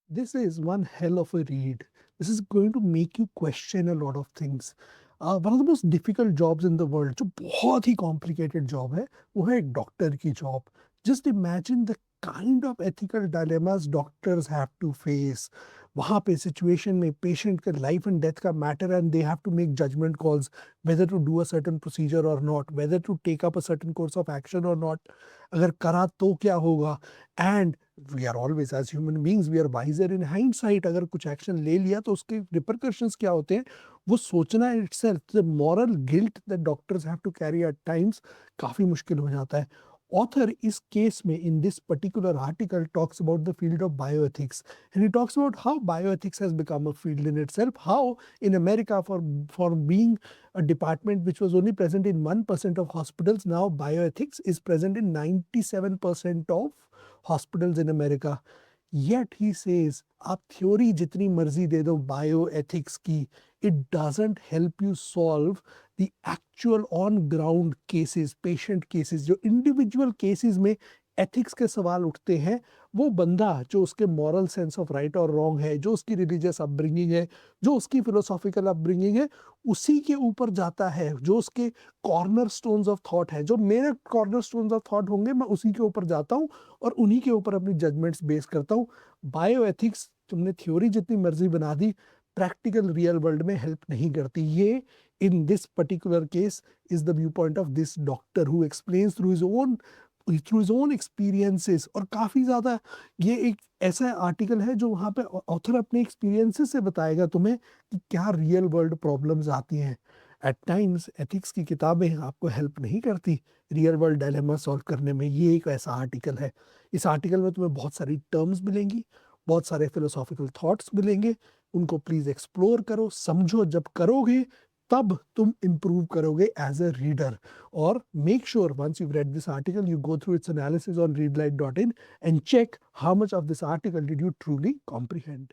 This is one hell of a read. This is going to make you question a lot of things. One of the most difficult jobs in the world, जो बहुत ही complicated job है, वो है एक doctor की job. Just imagine the kind of ethical dilemmas doctors have to face. वहाँ पे situation में patient के life and death का matter and they have to make judgment calls whether to do a certain procedure or not, whether to take up a certain course of action or not. अगर करा तो क्या होगा? And we are always as human beings we are wiser in hindsight. अगर कुछ action ले लिया तो उसके रिपरकशंस क्या होते हैं वो सोचना itself the moral guilt that doctors have to carry at times काफी मुश्किल हो जाता है. Author इस केस में in this particular article talks about the field of bioethics, and he talks about how bioethics has become a field in itself, how in America for being a department which was only present in 1% of hospitals, now bioethics is present in 97% of hospitals in America. Yet he says, आप theory जितनी मर्जी दे दो bio ethics की, it doesn't help you solve the actual on ground cases, patient cases. जो individual cases में ethics के सवाल उठते हैं, वो बंदा जो उसके मॉरल सेंस ऑफ राइट और रॉन्ग है, जो उसकी रिलीजियस अपब्रिंगिंग है, जो उसकी फिलोसॉफिकल अपब्रिंगिंग है, उसी के ऊपर जाता है. जो उसके कॉर्नर स्टोन्स ऑफ थॉट है, जो मेरे कॉर्नर स्टोन्स ऑफ थॉट होंगे, मैं उसी के ऊपर जाता हूँ और उन्हीं के ऊपर अपनी जजमेंट्स बेस करता हूँ. बायो एथिक्स तुमने थ्योरी जितनी मर्जी बना दी, प्रैक्टिकल रियल वर्ल्ड में हेल्प नहीं करती. ये in this particular case is the view point of this doctor who explains through his own experiences. और काफ़ी ज़्यादा ये एक ऐसा आर्टिकल है जो वहाँ पे ऑथर अपने एक्सपीरियंसेस से बताएगा तुम्हें कि क्या रियल वर्ल्ड प्रॉब्लम्स आती हैं. एट टाइम्स एथिक्स की किताबें आपको हेल्प नहीं करती रियल वर्ल्ड डायलेमा सॉल्व करने में. ये एक ऐसा आर्टिकल है. इस आर्टिकल में तुम्हें बहुत सारी टर्म्स मिलेंगी, बहुत सारे फिलोसॉफिकल थॉट्स मिलेंगे. उनको प्लीज एक्सप्लोर करो, समझो. जब करोगे तब तुम इम्प्रूव करोगे एज अ रीडर. और make sure once you read this article you go through its analysis on readlight.in and check how much of this article did you truly comprehend.